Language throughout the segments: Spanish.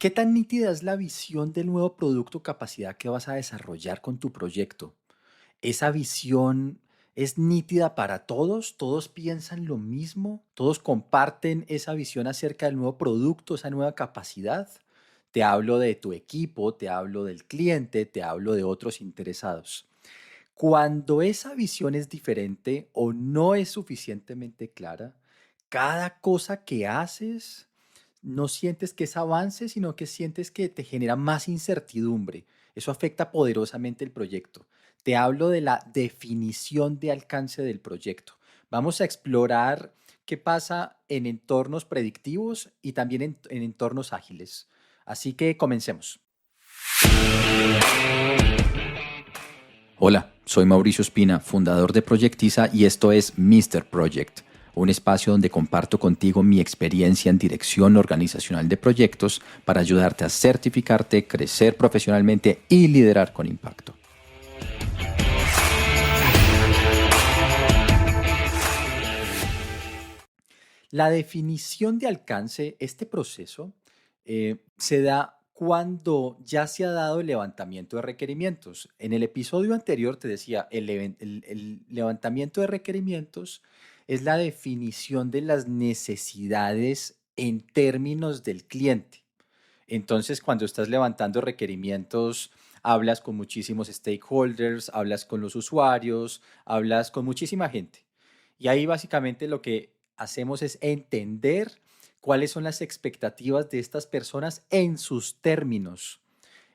¿Qué tan nítida es la visión del nuevo producto o capacidad que vas a desarrollar con tu proyecto? ¿Esa visión es nítida para todos? ¿Todos piensan lo mismo? ¿Todos comparten esa visión acerca del nuevo producto, esa nueva capacidad? Te hablo de tu equipo, te hablo del cliente, te hablo de otros interesados. Cuando esa visión es diferente o no es suficientemente clara, cada cosa que haces no sientes que es avance, sino que sientes que te genera más incertidumbre. Eso afecta poderosamente el proyecto. Te hablo de la definición de alcance del proyecto. Vamos a explorar qué pasa en entornos predictivos y también en entornos ágiles. Así que comencemos. Hola, soy Mauricio Espina, fundador de Proyectiza y esto es Mr. Project, un espacio donde comparto contigo mi experiencia en dirección organizacional de proyectos para ayudarte a certificarte, crecer profesionalmente y liderar con impacto. La definición de alcance, este proceso, se da cuando ya se ha dado el levantamiento de requerimientos. En el episodio anterior te decía, el levantamiento de requerimientos es la definición de las necesidades en términos del cliente. Entonces, cuando estás levantando requerimientos, hablas con muchísimos stakeholders, hablas con los usuarios, hablas con muchísima gente. Y ahí básicamente lo que hacemos es entender cuáles son las expectativas de estas personas en sus términos.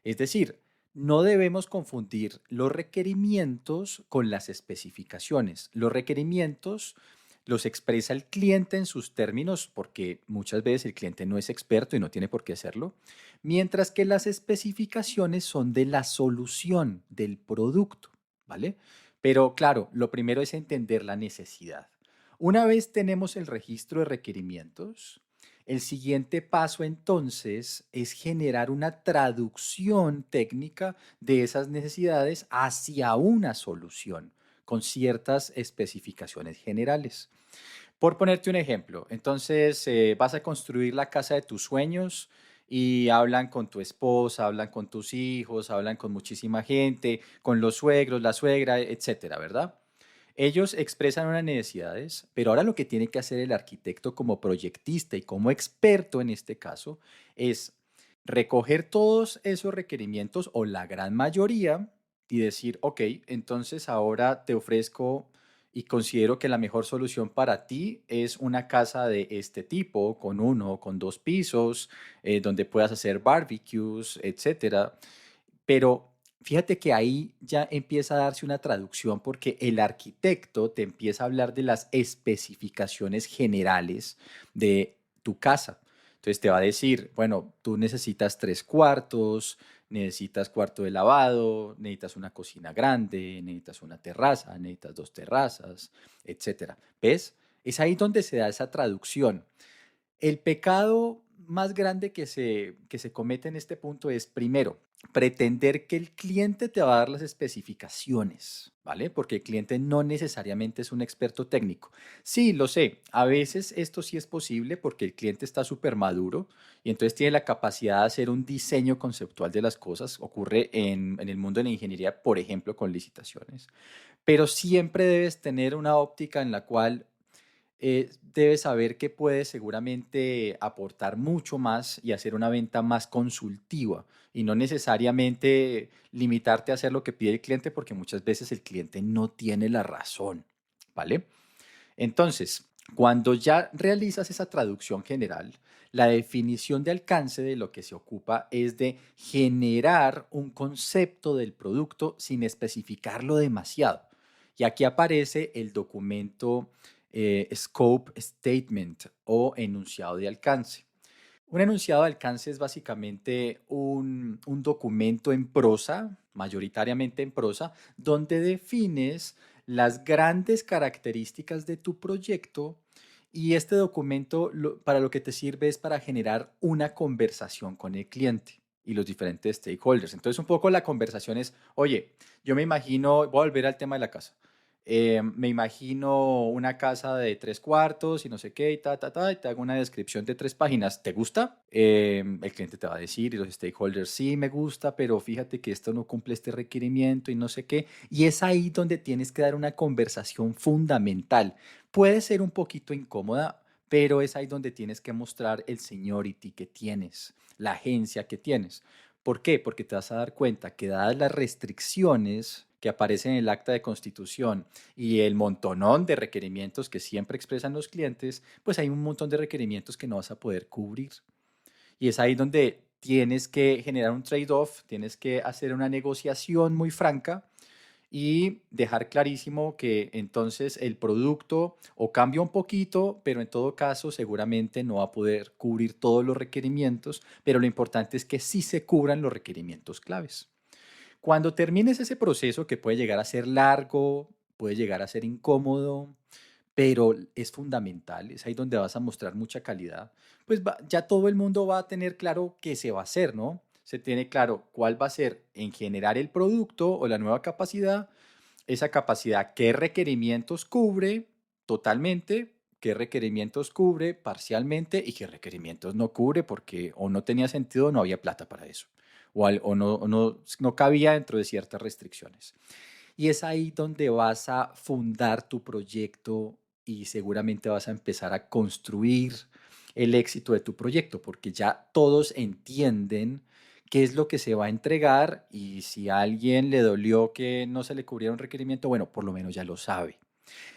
Es decir, no debemos confundir los requerimientos con las especificaciones. Los requerimientos los expresa el cliente en sus términos porque muchas veces el cliente no es experto y no tiene por qué hacerlo, mientras que las especificaciones son de la solución del producto, ¿vale? Pero claro, lo primero es entender la necesidad. Una vez tenemos el registro de requerimientos, el siguiente paso entonces es generar una traducción técnica de esas necesidades hacia una solución con ciertas especificaciones generales. Por ponerte un ejemplo, entonces vas a construir la casa de tus sueños y hablan con tu esposa, hablan con tus hijos, hablan con muchísima gente, con los suegros, la suegra, etcétera, ¿verdad? Ellos expresan unas necesidades, pero ahora lo que tiene que hacer el arquitecto como proyectista y como experto en este caso es recoger todos esos requerimientos o la gran mayoría y decir, ok, entonces ahora te ofrezco y considero que la mejor solución para ti es una casa de este tipo, con uno o con dos pisos, donde puedas hacer barbecues, etcétera. Pero fíjate que ahí ya empieza a darse una traducción porque el arquitecto te empieza a hablar de las especificaciones generales de tu casa. Entonces te va a decir, bueno, tú necesitas 3 cuartos, necesitas cuarto de lavado, necesitas una cocina grande, necesitas una terraza, necesitas 2 terrazas, etcétera. ¿Ves? Es ahí donde se da esa traducción. El pecado más grande que se comete en este punto es, primero, pretender que el cliente te va a dar las especificaciones, ¿vale? Porque el cliente no necesariamente es un experto técnico. Sí, lo sé, a veces esto sí es posible porque el cliente está súper maduro y entonces tiene la capacidad de hacer un diseño conceptual de las cosas. Ocurre en el mundo de la ingeniería, por ejemplo, con licitaciones. Pero siempre debes tener una óptica en la cual debes saber que puedes seguramente aportar mucho más y hacer una venta más consultiva y no necesariamente limitarte a hacer lo que pide el cliente porque muchas veces el cliente no tiene la razón, ¿vale? Entonces, cuando ya realizas esa traducción general, la definición de alcance de lo que se ocupa es de generar un concepto del producto sin especificarlo demasiado. Y aquí aparece el documento Scope Statement o enunciado de alcance. Un enunciado de alcance es básicamente un documento en prosa, mayoritariamente en prosa, donde defines las grandes características de tu proyecto y este documento para lo que te sirve es para generar una conversación con el cliente y los diferentes stakeholders. Entonces, un poco la conversación es, oye, yo me imagino, voy a volver al tema de la casa. Me imagino una casa de 3 cuartos y no sé qué, y y te hago una descripción de 3 páginas. ¿Te gusta? El cliente te va a decir y los stakeholders, sí, me gusta, pero fíjate que esto no cumple este requerimiento y no sé qué. Y es ahí donde tienes que dar una conversación fundamental. Puede ser un poquito incómoda, pero es ahí donde tienes que mostrar el seniority que tienes, la agencia que tienes. ¿Por qué? Porque te vas a dar cuenta que dadas las restricciones que aparecen en el acta de constitución y el montonón de requerimientos que siempre expresan los clientes, pues hay un montón de requerimientos que no vas a poder cubrir. Y es ahí donde tienes que generar un trade-off, tienes que hacer una negociación muy franca y dejar clarísimo que entonces el producto o cambia un poquito, pero en todo caso seguramente no va a poder cubrir todos los requerimientos, pero lo importante es que sí se cubran los requerimientos claves. Cuando termines ese proceso, que puede llegar a ser largo, puede llegar a ser incómodo, pero es fundamental, es ahí donde vas a mostrar mucha calidad, pues ya todo el mundo va a tener claro qué se va a hacer, ¿no? Se tiene claro cuál va a ser en generar el producto o la nueva capacidad, esa capacidad, qué requerimientos cubre totalmente, qué requerimientos cubre parcialmente y qué requerimientos no cubre porque o no tenía sentido o no había plata para eso, o no cabía dentro de ciertas restricciones. Y es ahí donde vas a fundar tu proyecto y seguramente vas a empezar a construir el éxito de tu proyecto, porque ya todos entienden qué es lo que se va a entregar y si a alguien le dolió que no se le cubriera un requerimiento, bueno, por lo menos ya lo sabe.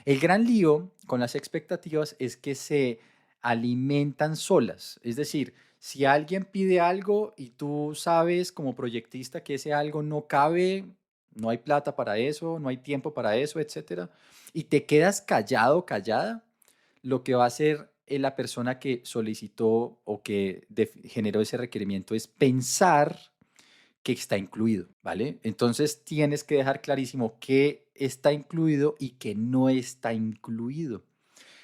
El gran lío con las expectativas es que se alimentan solas. Es decir, si alguien pide algo y tú sabes como proyectista que ese algo no cabe, no hay plata para eso, no hay tiempo para eso, etcétera, y te quedas callado, callada, lo que va a hacer la persona que solicitó o que generó ese requerimiento es pensar que está incluido, ¿vale? Entonces tienes que dejar clarísimo qué está incluido y qué no está incluido.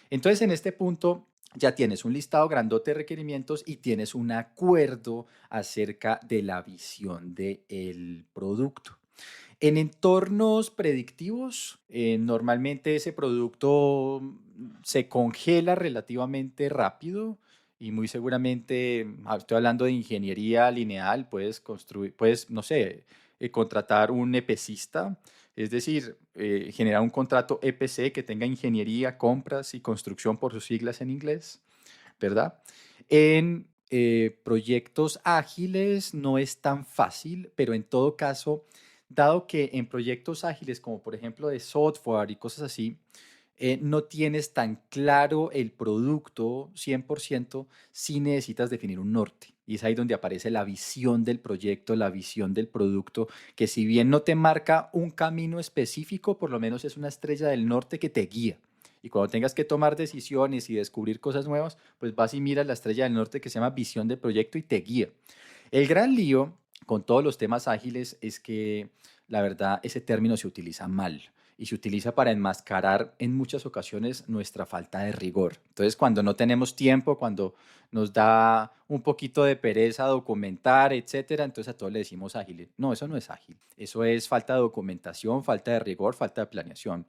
Entonces en este punto ya tienes un listado grandote de requerimientos y tienes un acuerdo acerca de la visión del producto. En entornos predictivos, normalmente ese producto se congela relativamente rápido y muy seguramente, estoy hablando de ingeniería lineal, puedes construir, puedes, no sé, contratar un EPCista, es decir, generar un contrato EPC que tenga ingeniería, compras y construcción por sus siglas en inglés, ¿verdad? En proyectos ágiles no es tan fácil, pero en todo caso, dado que en proyectos ágiles, como por ejemplo de software y cosas así, no tienes tan claro el producto 100%, sí necesitas definir un norte. Y es ahí donde aparece la visión del proyecto, la visión del producto, que si bien no te marca un camino específico, por lo menos es una estrella del norte que te guía. Y cuando tengas que tomar decisiones y descubrir cosas nuevas, pues vas y miras la estrella del norte que se llama visión de proyecto y te guía. El gran lío con todos los temas ágiles es que la verdad ese término se utiliza mal y se utiliza para enmascarar en muchas ocasiones nuestra falta de rigor. Entonces, cuando no tenemos tiempo, cuando nos da un poquito de pereza documentar, etcétera, entonces a todos le decimos ágil. No, eso no es ágil. Eso es falta de documentación, falta de rigor, falta de planeación.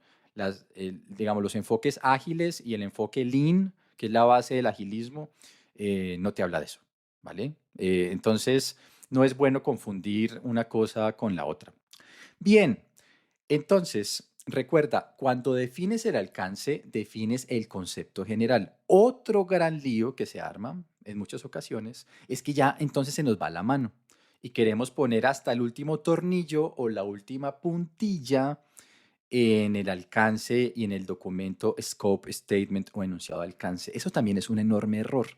Digamos, los enfoques ágiles y el enfoque lean, que es la base del agilismo, no te habla de eso, ¿vale? Entonces, no es bueno confundir una cosa con la otra. Bien, entonces, recuerda, cuando defines el alcance, defines el concepto general. Otro gran lío que se arma en muchas ocasiones es que ya entonces se nos va la mano y queremos poner hasta el último tornillo o la última puntilla en el alcance y en el documento scope, statement o enunciado de alcance. Eso también es un enorme error.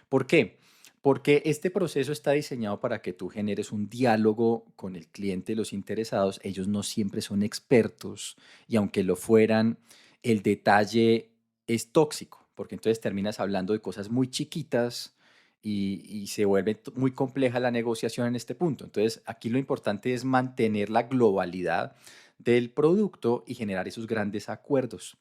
¿Por qué? Porque este proceso está diseñado para que tú generes un diálogo con el cliente y los interesados. Ellos no siempre son expertos y aunque lo fueran, el detalle es tóxico, porque entonces terminas hablando de cosas muy chiquitas y se vuelve muy compleja la negociación en este punto. Entonces, aquí lo importante es mantener la globalidad del producto y generar esos grandes acuerdos.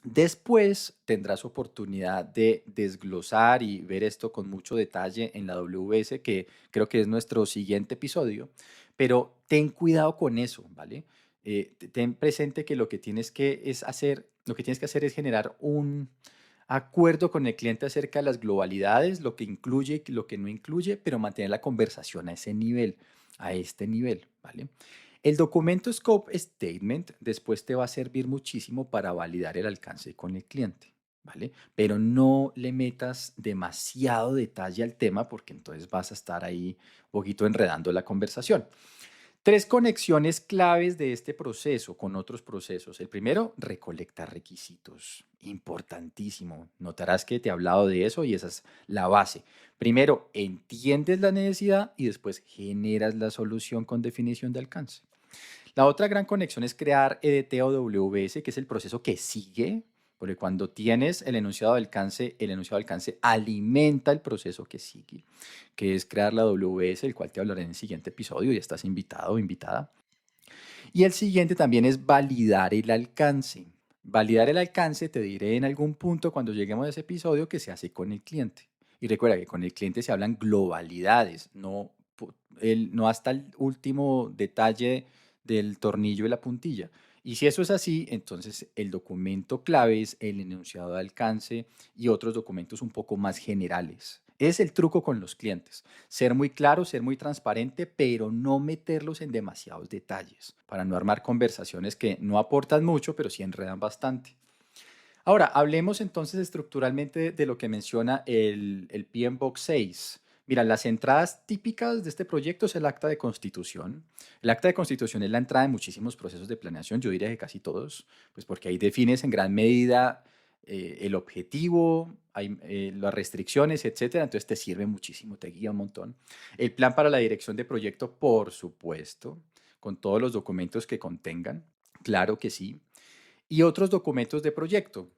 Después tendrás oportunidad de desglosar y ver esto con mucho detalle en la WS, que creo que es nuestro siguiente episodio, pero ten cuidado con eso, ¿vale? ten presente que lo que tienes que hacer es generar un acuerdo con el cliente acerca de las globalidades, lo que incluye y lo que no incluye, pero mantener la conversación a ese nivel, a este nivel, ¿vale? El documento Scope Statement después te va a servir muchísimo para validar el alcance con el cliente, ¿vale? Pero no le metas demasiado detalle al tema porque entonces vas a estar ahí un poquito enredando la conversación. Tres conexiones claves de este proceso con otros procesos. El primero, recolectar requisitos. Importantísimo. Notarás que te he hablado de eso y esa es la base. Primero, entiendes la necesidad y después generas la solución con definición de alcance. La otra gran conexión es crear EDT o WS, que es el proceso que sigue, porque cuando tienes el enunciado de alcance alimenta el proceso que sigue, que es crear la WS, el cual te hablaré en el siguiente episodio y estás invitado o invitada. Y el siguiente también es validar el alcance. Validar el alcance, te diré en algún punto cuando lleguemos a ese episodio, que se hace con el cliente. Y recuerda que con el cliente se hablan globalidades, no hasta el último detalle del tornillo y la puntilla. Y si eso es así, entonces el documento clave es el enunciado de alcance y otros documentos un poco más generales. Es el truco con los clientes. Ser muy claro, ser muy transparente, pero no meterlos en demasiados detalles para no armar conversaciones que no aportan mucho, pero sí enredan bastante. Ahora, hablemos entonces estructuralmente de lo que menciona el PMBOK 6. Mira, las entradas típicas de este proyecto es el acta de constitución. El acta de constitución es la entrada de muchísimos procesos de planeación, yo diría que casi todos, pues porque ahí defines en gran medida el objetivo, las restricciones, etcétera. Entonces te sirve muchísimo, te guía un montón. El plan para la dirección de proyecto, por supuesto, con todos los documentos que contengan, claro que sí, y otros documentos de proyecto.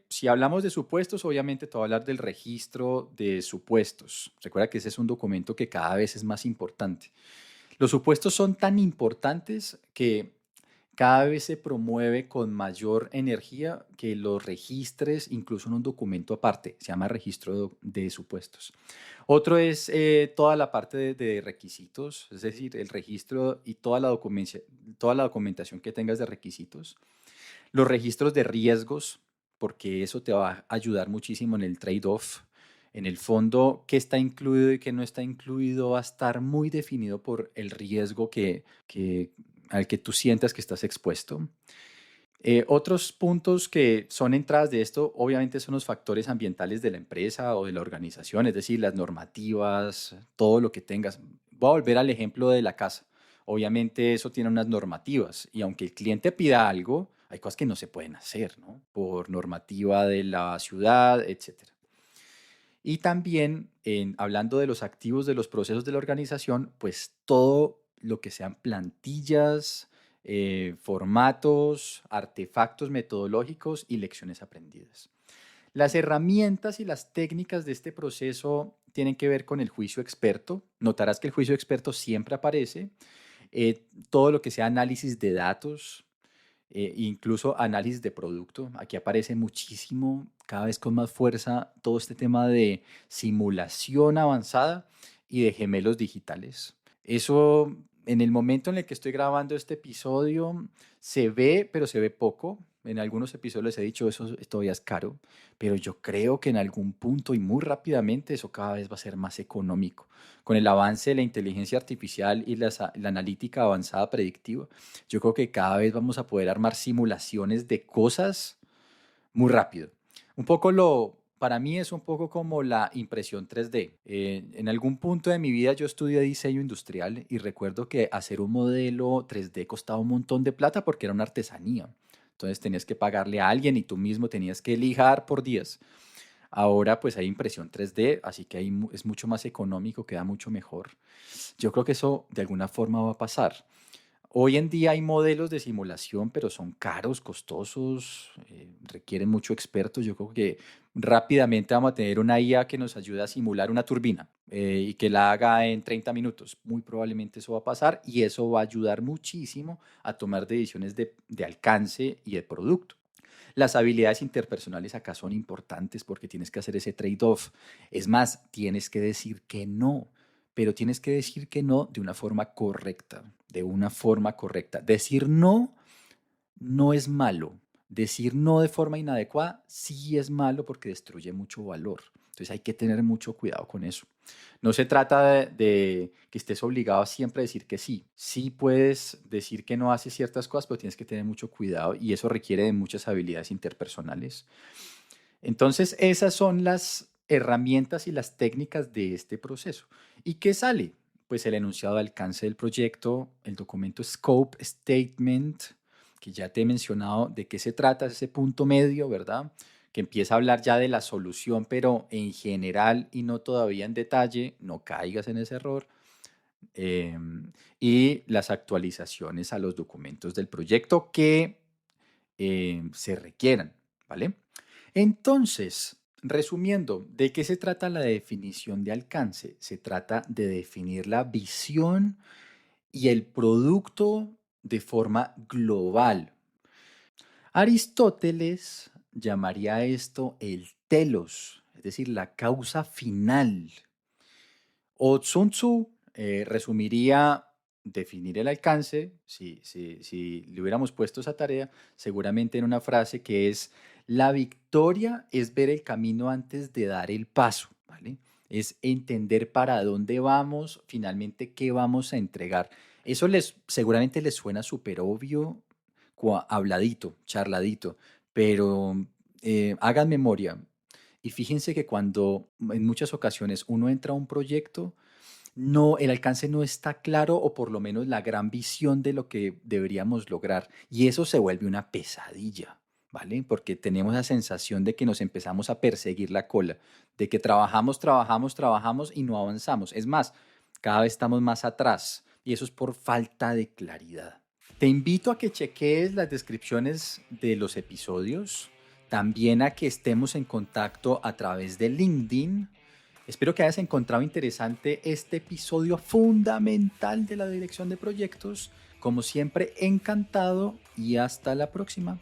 Si hablamos de supuestos, obviamente te voy a hablar del registro de supuestos. Recuerda que ese es un documento que cada vez es más importante. Los supuestos son tan importantes que cada vez se promueve con mayor energía que los registres incluso en un documento aparte. Se llama registro de supuestos. Otro es toda la parte de requisitos, es decir, el registro y toda la documentación que tengas de requisitos. Los registros de riesgos, porque eso te va a ayudar muchísimo en el trade-off. En el fondo, qué está incluido y qué no está incluido va a estar muy definido por el riesgo al que tú sientas que estás expuesto. Otros puntos que son entradas de esto, obviamente, son los factores ambientales de la empresa o de la organización, es decir, las normativas, todo lo que tengas. Voy a volver al ejemplo de la casa. Obviamente eso tiene unas normativas y aunque el cliente pida algo, hay cosas que no se pueden hacer, ¿no? Por normativa de la ciudad, etcétera. Y también, hablando de los activos de los procesos de la organización, pues todo lo que sean plantillas, formatos, artefactos metodológicos y lecciones aprendidas. Las herramientas y las técnicas de este proceso tienen que ver con el juicio experto. Notarás que el juicio experto siempre aparece. Todo lo que sea análisis de datos, incluso análisis de producto. Aquí aparece muchísimo, cada vez con más fuerza, todo este tema de simulación avanzada y de gemelos digitales. Eso, en el momento en el que estoy grabando este episodio, se ve, pero se ve poco. En algunos episodios les he dicho, eso todavía es caro, pero yo creo que en algún punto y muy rápidamente eso cada vez va a ser más económico. Con el avance de la inteligencia artificial y la analítica avanzada predictiva, yo creo que cada vez vamos a poder armar simulaciones de cosas muy rápido. Para mí es un poco como la impresión 3D. En algún punto de mi vida yo estudié diseño industrial y recuerdo que hacer un modelo 3D costaba un montón de plata porque era una artesanía. Entonces tenías que pagarle a alguien y tú mismo tenías que lijar por días. Ahora pues hay impresión 3D, así que ahí es mucho más económico, queda mucho mejor. Yo creo que eso de alguna forma va a pasar. Hoy en día hay modelos de simulación, pero son caros, costosos, requieren mucho expertos. Yo creo que rápidamente vamos a tener una IA que nos ayude a simular una turbina y que la haga en 30 minutos. Muy probablemente eso va a pasar y eso va a ayudar muchísimo a tomar decisiones de alcance y de producto. Las habilidades interpersonales acá son importantes porque tienes que hacer ese trade-off. Es más, tienes que decir que no, pero tienes que decir que no de una forma correcta. de una forma correcta. Decir no no es malo. Decir no de forma inadecuada sí es malo porque destruye mucho valor. Entonces hay que tener mucho cuidado con eso. No se trata de que estés obligado a siempre a decir que sí. Sí puedes decir que no haces ciertas cosas, pero tienes que tener mucho cuidado y eso requiere de muchas habilidades interpersonales. Entonces, esas son las herramientas y las técnicas de este proceso. ¿Y qué sale? Pues el enunciado de alcance del proyecto, el documento Scope Statement, que ya te he mencionado de qué se trata, es ese punto medio, ¿verdad? Que empieza a hablar ya de la solución, pero en general y no todavía en detalle, no caigas en ese error. Y las actualizaciones a los documentos del proyecto que se requieran, ¿vale? Entonces, resumiendo, ¿de qué se trata la definición de alcance? Se trata de definir la visión y el producto de forma global. Aristóteles llamaría esto el telos, es decir, la causa final. O Sun Tzu resumiría definir el alcance, si le hubiéramos puesto esa tarea, seguramente en una frase que es, la victoria es ver el camino antes de dar el paso, ¿vale? Es entender para dónde vamos, finalmente qué vamos a entregar. Eso seguramente les suena súper obvio, habladito, charladito, pero hagan memoria. Y fíjense que cuando en muchas ocasiones uno entra a un proyecto, no, el alcance no está claro o por lo menos la gran visión de lo que deberíamos lograr. Y eso se vuelve una pesadilla, ¿vale? Porque tenemos la sensación de que nos empezamos a perseguir la cola, de que trabajamos, trabajamos, trabajamos y no avanzamos. Es más, cada vez estamos más atrás y eso es por falta de claridad. Te invito a que cheques las descripciones de los episodios, también a que estemos en contacto a través de LinkedIn. Espero que hayas encontrado interesante este episodio fundamental de la dirección de proyectos. Como siempre, encantado y hasta la próxima.